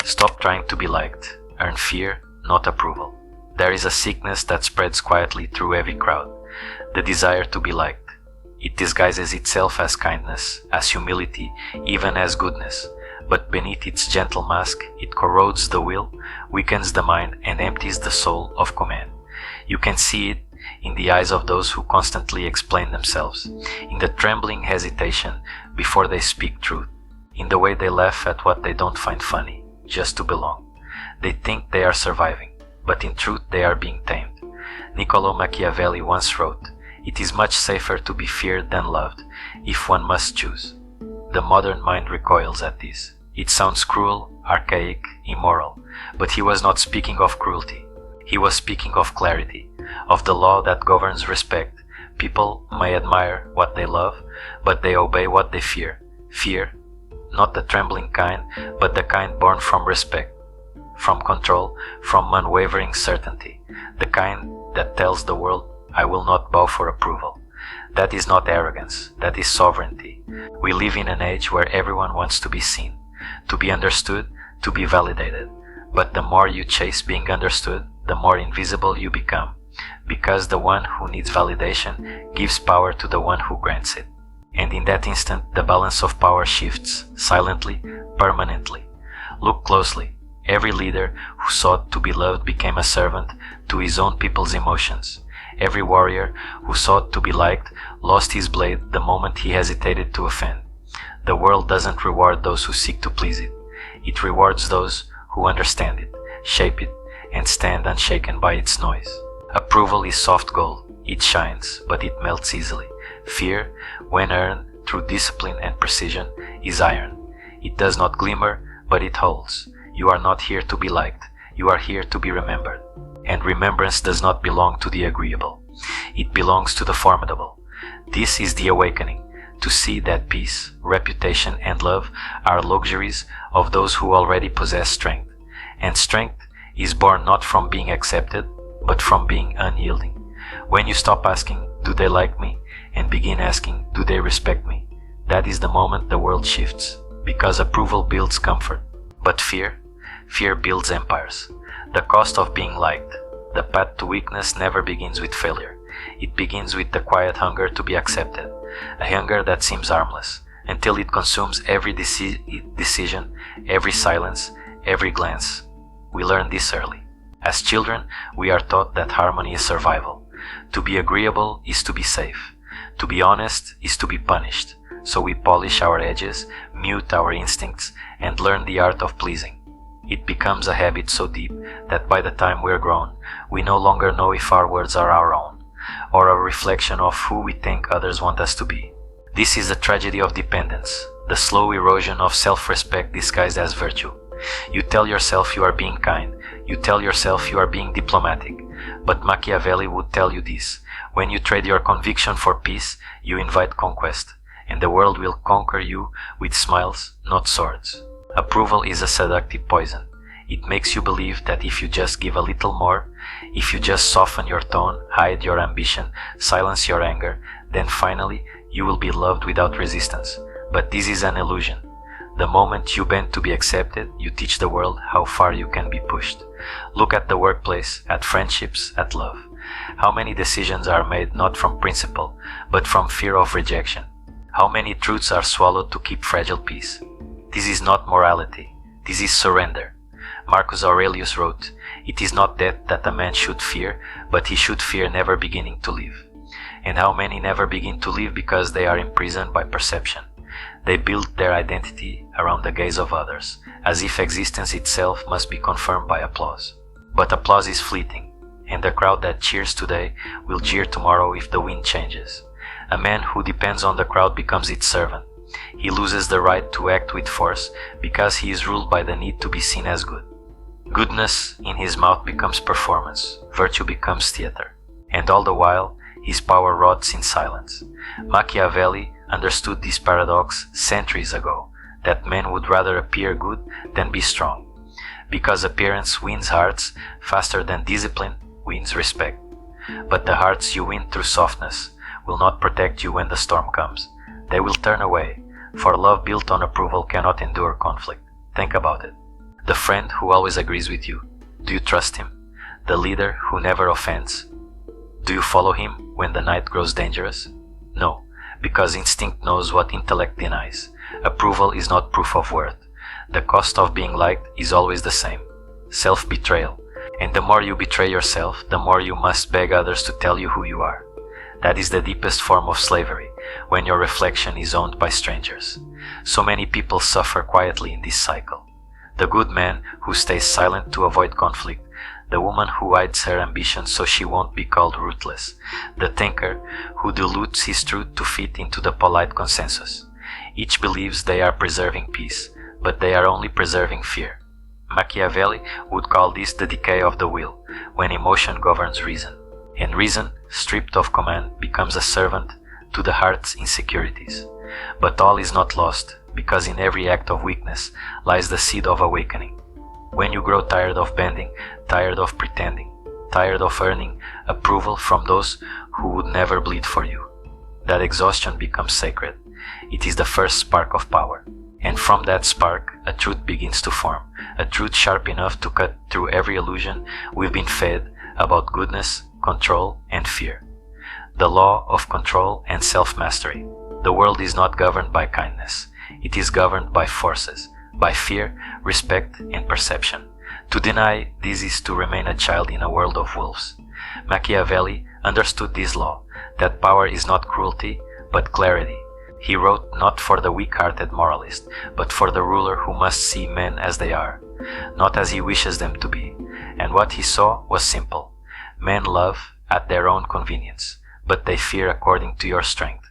Stop trying to be liked. Earn fear, not approval. There is a sickness that spreads quietly through every crowd, the desire to be liked. It disguises itself as kindness, as humility, even as goodness. But beneath its gentle mask, it corrodes the will, weakens the mind, and empties the soul of command. You can see it in the eyes of those who constantly explain themselves, in the trembling hesitation before they speak truth, in the way they laugh at what they don't find funny, just to belong. They think they are surviving, but in truth they are being tamed. Niccolo Machiavelli once wrote, "It is much safer to be feared than loved, if one must choose." The modern mind recoils at this. It sounds cruel, archaic, immoral, but he was not speaking of cruelty. He was speaking of clarity, of the law that governs respect. People may admire what they love, but they obey what they fear. Fear, not the trembling kind, but the kind born from respect, from control, from unwavering certainty, the kind that tells the world, "I will not bow for approval." That is not arrogance, that is sovereignty. We live in an age where everyone wants to be seen, to be understood, to be validated. But the more you chase being understood, the more invisible you become, because the one who needs validation gives power to the one who grants it. And in that instant, the balance of power shifts, silently, permanently. Look closely. Every leader who sought to be loved became a servant to his own people's emotions. Every warrior who sought to be liked lost his blade the moment he hesitated to offend. The world doesn't reward those who seek to please it. It rewards those who understand it, shape it, and stand unshaken by its noise. Approval is soft gold. It shines, but it melts easily. Fear, when earned through discipline and precision, is iron. It does not glimmer, but it holds. You are not here to be liked. You are here to be remembered. And remembrance does not belong to the agreeable. It belongs to the formidable. This is the awakening, to see that peace, reputation, and love are luxuries of those who already possess strength. And strength is born not from being accepted, but from being unyielding. When you stop asking, "Do they like me?" and begin asking, "Do they respect me?" that is the moment the world shifts, because approval builds comfort. But fear builds empires. The cost of being liked. The path to weakness never begins with failure. It begins with the quiet hunger to be accepted, a hunger that seems harmless, until it consumes every decision, every silence, every glance. We learn this early. As children, we are taught that harmony is survival. To be agreeable is to be safe. To be honest is to be punished. So we polish our edges, mute our instincts, and learn the art of pleasing. It becomes a habit so deep that by the time we're grown, we no longer know if our words are our own, or a reflection of who we think others want us to be. This is the tragedy of dependence, the slow erosion of self-respect disguised as virtue. You tell yourself you are being kind, you tell yourself you are being diplomatic, but Machiavelli would tell you this: when you trade your conviction for peace, you invite conquest, and the world will conquer you with smiles, not swords. Approval is a seductive poison. It makes you believe that if you just give a little more, if you just soften your tone, hide your ambition, silence your anger, then finally you will be loved without resistance. But this is an illusion. The moment you bend to be accepted, you teach the world how far you can be pushed. Look at the workplace, at friendships, at love. How many decisions are made not from principle, but from fear of rejection? How many truths are swallowed to keep fragile peace? This is not morality. This is surrender. Marcus Aurelius wrote, "It is not death that a man should fear, but he should fear never beginning to live." And how many never begin to live because they are imprisoned by perception? They build their identity around the gaze of others, as if existence itself must be confirmed by applause. But applause is fleeting, and the crowd that cheers today will jeer tomorrow if the wind changes. A man who depends on the crowd becomes its servant. He loses the right to act with force because he is ruled by the need to be seen as good. Goodness in his mouth becomes performance, virtue becomes theater, and all the while his power rots in silence. Machiavelli understood this paradox centuries ago, that men would rather appear good than be strong, because appearance wins hearts faster than discipline wins respect. But the hearts you win through softness will not protect you when the storm comes. They will turn away, for love built on approval cannot endure conflict. Think about it. The friend who always agrees with you, do you trust him? The leader who never offends, do you follow him when the night grows dangerous? No, because instinct knows what intellect denies. Approval is not proof of worth. The cost of being liked is always the same: self-betrayal. And the more you betray yourself, the more you must beg others to tell you who you are. That is the deepest form of slavery, when your reflection is owned by strangers. So many people suffer quietly in this cycle. The good man who stays silent to avoid conflict, the woman who hides her ambition so she won't be called ruthless, the thinker who dilutes his truth to fit into the polite consensus. Each believes they are preserving peace, but they are only preserving fear. Machiavelli would call this the decay of the will, when emotion governs reason, and reason, stripped of command, becomes a servant to the heart's insecurities. But all is not lost, because in every act of weakness lies the seed of awakening. When you grow tired of bending, tired of pretending, tired of earning approval from those who would never bleed for you, that exhaustion becomes sacred. It is the first spark of power. And from that spark, a truth begins to form, a truth sharp enough to cut through every illusion we've been fed about goodness, control, and fear. The law of control and self-mastery. The world is not governed by kindness. It is governed by forces, by fear, respect, and perception. To deny this is to remain a child in a world of wolves. Machiavelli understood this law, that power is not cruelty, but clarity. He wrote not for the weak-hearted moralist, but for the ruler who must see men as they are, not as he wishes them to be. And what he saw was simple. Men love at their own convenience, but they fear according to your strength.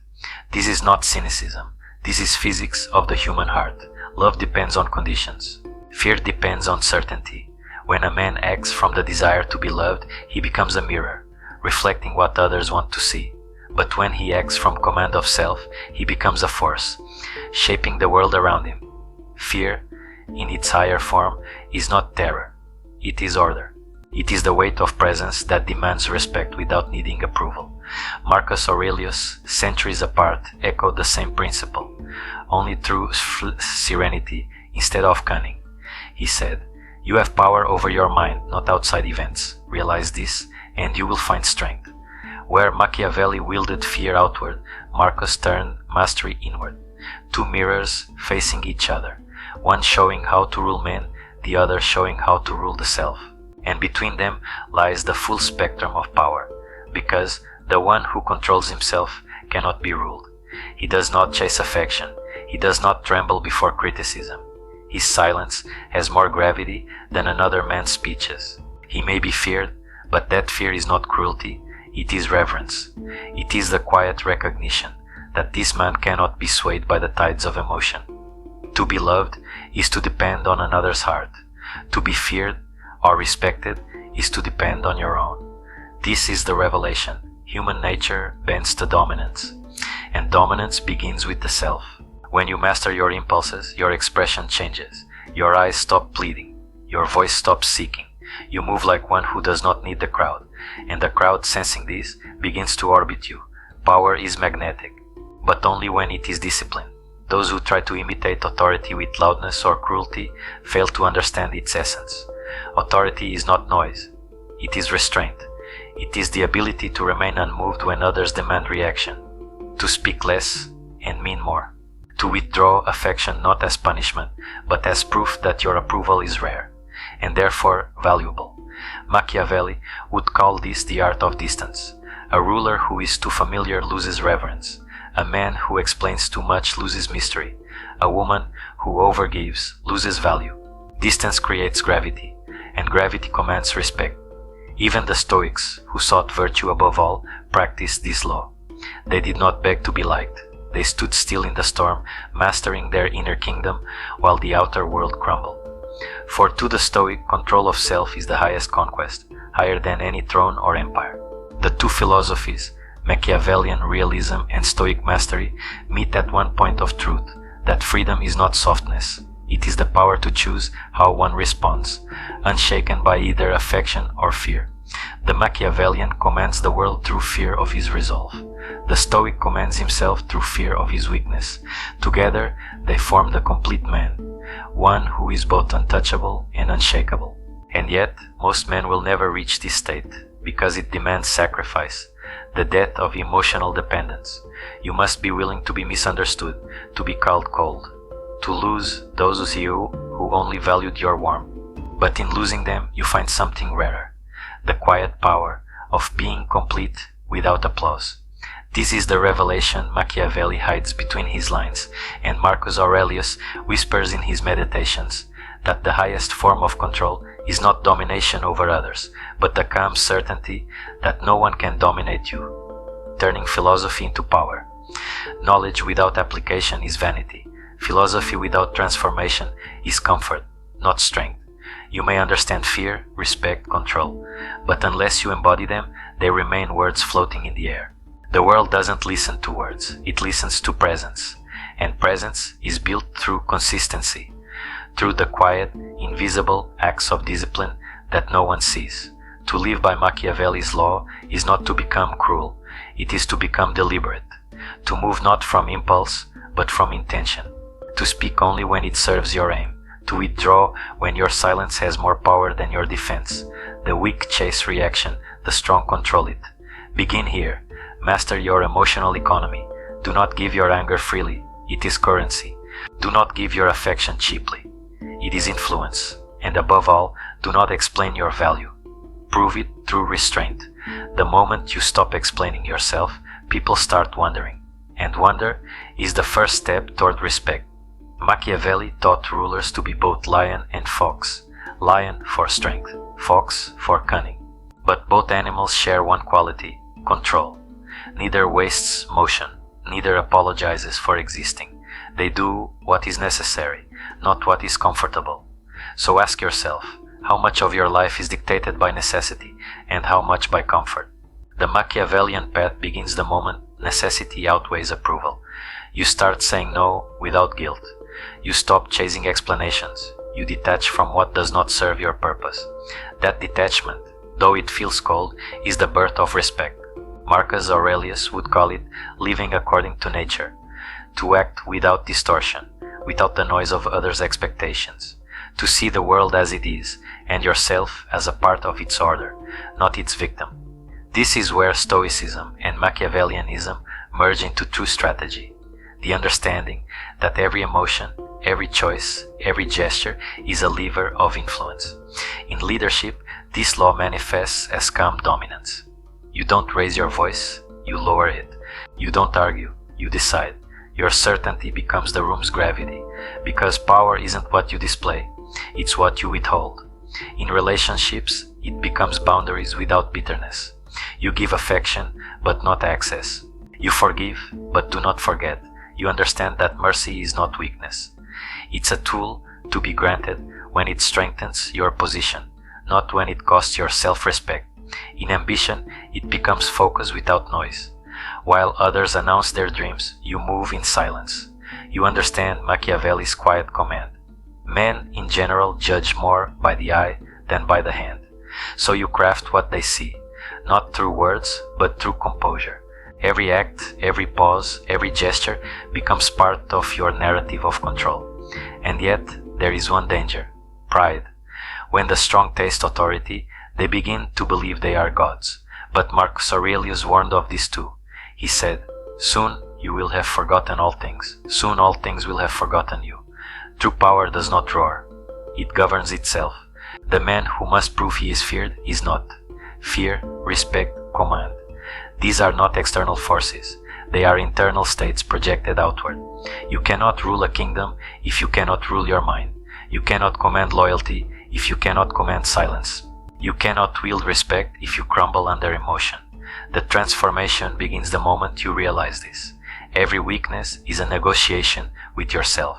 This is not cynicism. This is physics of the human heart. Love depends on conditions. Fear depends on certainty. When a man acts from the desire to be loved, he becomes a mirror, reflecting what others want to see. But when he acts from command of self, he becomes a force, shaping the world around him. Fear, in its higher form, is not terror. It is order. It is the weight of presence that demands respect without needing approval. Marcus Aurelius, centuries apart, echoed the same principle, only through serenity instead of cunning. He said, "You have power over your mind, not outside events. Realize this, and you will find strength." Where Machiavelli wielded fear outward, Marcus turned mastery inward. Two mirrors facing each other, one showing how to rule men, the other showing how to rule the self. And between them lies the full spectrum of power, because the one who controls himself cannot be ruled. He does not chase affection. He does not tremble before criticism. His silence has more gravity than another man's speeches. He may be feared, but that fear is not cruelty. It is reverence. It is the quiet recognition that this man cannot be swayed by the tides of emotion. To be loved is to depend on another's heart. To be feared or respected is to depend on your own. This is the revelation. Human nature bends to dominance, and dominance begins with the self. When you master your impulses, your expression changes. Your eyes stop pleading. Your voice stops seeking. You move like one who does not need the crowd, and the crowd, sensing this, begins to orbit you. Power is magnetic, but only when it is disciplined. Those who try to imitate authority with loudness or cruelty fail to understand its essence. Authority is not noise. It is restraint. It is the ability to remain unmoved when others demand reaction, to speak less and mean more, to withdraw affection not as punishment, but as proof that your approval is rare, and therefore valuable. Machiavelli would call this the art of distance. A ruler who is too familiar loses reverence. A man who explains too much loses mystery. A woman who overgives loses value. Distance creates gravity, and gravity commands respect. Even the Stoics, who sought virtue above all, practiced this law. They did not beg to be liked. They stood still in the storm, mastering their inner kingdom while the outer world crumbled. For to the Stoic, control of self is the highest conquest, higher than any throne or empire. The two philosophies, Machiavellian realism and Stoic mastery, meet at one point of truth, that freedom is not softness. It is the power to choose how one responds, unshaken by either affection or fear. The Machiavellian commands the world through fear of his resolve. The Stoic commands himself through fear of his weakness. Together, they form the complete man, one who is both untouchable and unshakable. And yet, most men will never reach this state, because it demands sacrifice, the death of emotional dependence. You must be willing to be misunderstood, to be called cold, to lose those who only valued your warmth. But in losing them, you find something rarer, the quiet power of being complete without applause. This is the revelation Machiavelli hides between his lines, and Marcus Aurelius whispers in his meditations, that the highest form of control is not domination over others, but the calm certainty that no one can dominate you, turning philosophy into power. Knowledge without application is vanity. Philosophy without transformation is comfort, not strength. You may understand fear, respect, control, but unless you embody them, they remain words floating in the air. The world doesn't listen to words, it listens to presence, and presence is built through consistency, through the quiet, invisible acts of discipline that no one sees. To live by Machiavelli's law is not to become cruel, it is to become deliberate, to move not from impulse, but from intention, to speak only when it serves your aim, to withdraw when your silence has more power than your defense. The weak chase reaction, the strong control it. Begin here. Master your emotional economy. Do not give your anger freely. It is currency. Do not give your affection cheaply. It is influence. And above all, do not explain your value. Prove it through restraint. The moment you stop explaining yourself, people start wondering. And wonder is the first step toward respect. Machiavelli taught rulers to be both lion and fox. Lion for strength, fox for cunning. But both animals share one quality, control. Neither wastes motion, neither apologizes for existing. They do what is necessary, not what is comfortable. So ask yourself, how much of your life is dictated by necessity and how much by comfort? The Machiavellian path begins the moment necessity outweighs approval. You start saying no without guilt. You stop chasing explanations. You detach from what does not serve your purpose. That detachment, though it feels cold, is the birth of respect. Marcus Aurelius would call it living according to nature, to act without distortion, without the noise of others' expectations, to see the world as it is, and yourself as a part of its order, not its victim. This is where Stoicism and Machiavellianism merge into true strategy, the understanding that every emotion, every choice, every gesture is a lever of influence. In leadership, this law manifests as calm dominance. You don't raise your voice, you lower it. You don't argue, you decide. Your certainty becomes the room's gravity, because power isn't what you display, it's what you withhold. In relationships, it becomes boundaries without bitterness. You give affection, but not access. You forgive, but do not forget. You understand that mercy is not weakness. It's a tool to be granted when it strengthens your position, not when it costs your self-respect. In ambition, it becomes focus without noise. While others announce their dreams, you move in silence. You understand Machiavelli's quiet command. Men, in general, judge more by the eye than by the hand. So you craft what they see, not through words, but through composure. Every act, every pause, every gesture becomes part of your narrative of control. And yet, there is one danger: pride. When the strong taste authority, they begin to believe they are gods. But Marcus Aurelius warned of this too. He said, "Soon you will have forgotten all things. Soon all things will have forgotten you." True power does not roar. It governs itself. The man who must prove he is feared is not. Fear, respect, command. These are not external forces. They are internal states projected outward. You cannot rule a kingdom if you cannot rule your mind. You cannot command loyalty if you cannot command silence. You cannot wield respect if you crumble under emotion. The transformation begins the moment you realize this. Every weakness is a negotiation with yourself.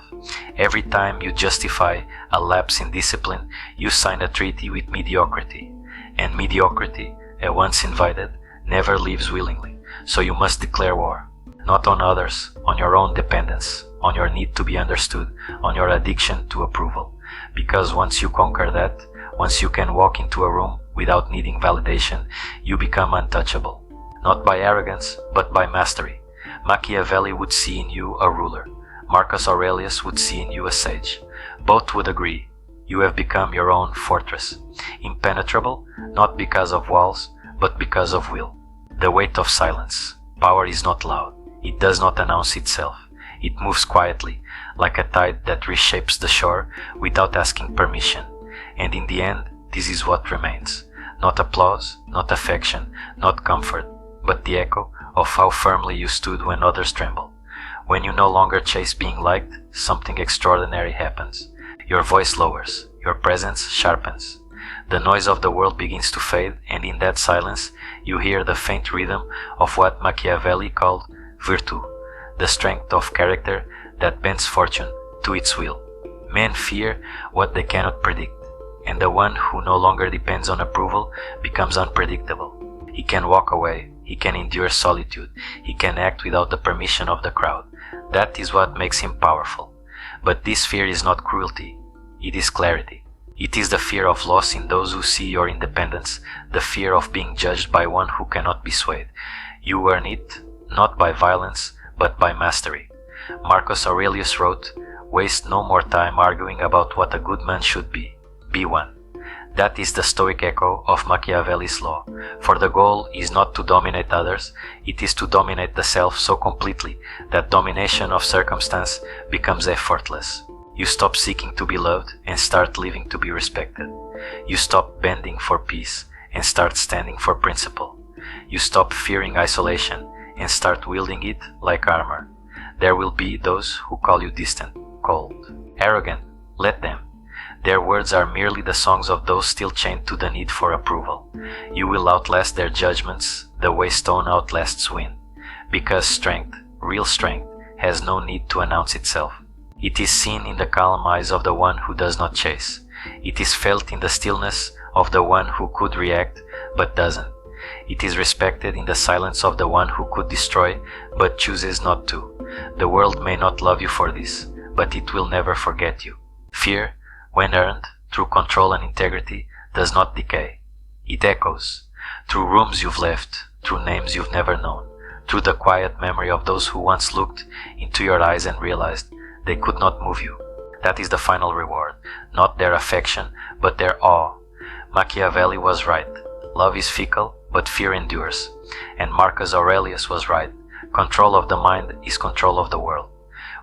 Every time you justify a lapse in discipline, you sign a treaty with mediocrity. And mediocrity, at once invited, never leaves willingly. So you must declare war. Not on others, on your own dependence, on your need to be understood, on your addiction to approval. Because once you conquer that, once you can walk into a room without needing validation, you become untouchable. Not by arrogance, but by mastery. Machiavelli would see in you a ruler. Marcus Aurelius would see in you a sage. Both would agree. You have become your own fortress. Impenetrable, not because of walls, but because of will. The weight of silence. Power is not loud. It does not announce itself. It moves quietly, like a tide that reshapes the shore without asking permission. And in the end, this is what remains. Not applause, not affection, not comfort, but the echo of how firmly you stood when others tremble. When you no longer chase being liked, something extraordinary happens. Your voice lowers, your presence sharpens. The noise of the world begins to fade, and in that silence you hear the faint rhythm of what Machiavelli called virtù, the strength of character that bends fortune to its will. Men fear what they cannot predict, and the one who no longer depends on approval becomes unpredictable. He can walk away, he can endure solitude, he can act without the permission of the crowd. That is what makes him powerful. But this fear is not cruelty, it is clarity. It is the fear of loss in those who see your independence, the fear of being judged by one who cannot be swayed. You earn it, not by violence, but by mastery. Marcus Aurelius wrote, "Waste no more time arguing about what a good man should be. Be one." That is the Stoic echo of Machiavelli's law. For the goal is not to dominate others, it is to dominate the self so completely that domination of circumstance becomes effortless. You stop seeking to be loved and start living to be respected. You stop bending for peace and start standing for principle. You stop fearing isolation and start wielding it like armor. There will be those who call you distant, cold, arrogant. Let them. Their words are merely the songs of those still chained to the need for approval. You will outlast their judgments the way stone outlasts wind, because strength, real strength, has no need to announce itself. It is seen in the calm eyes of the one who does not chase. It is felt in the stillness of the one who could react but doesn't. It is respected in the silence of the one who could destroy but chooses not to. The world may not love you for this, but it will never forget you. Fear, when earned through control and integrity, does not decay. It echoes, through rooms you've left, through names you've never known, through the quiet memory of those who once looked into your eyes and realized they could not move you. That is the final reward, not their affection, but their awe. Machiavelli was right. Love is fickle, but fear endures. And Marcus Aurelius was right. Control of the mind is control of the world.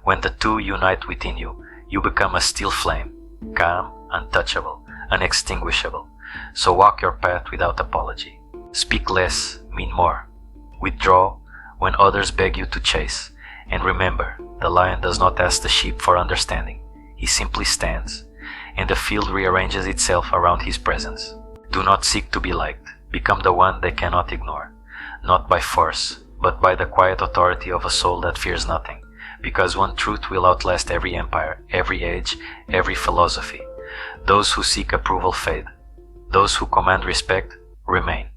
When the two unite within you, you become a still flame, calm, untouchable, unextinguishable. So walk your path without apology. Speak less, mean more. Withdraw when others beg you to chase. And remember, the lion does not ask the sheep for understanding. He simply stands, and the field rearranges itself around his presence. Do not seek to be liked. Become the one they cannot ignore. Not by force, but by the quiet authority of a soul that fears nothing. Because one truth will outlast every empire, every age, every philosophy. Those who seek approval fade. Those who command respect remain.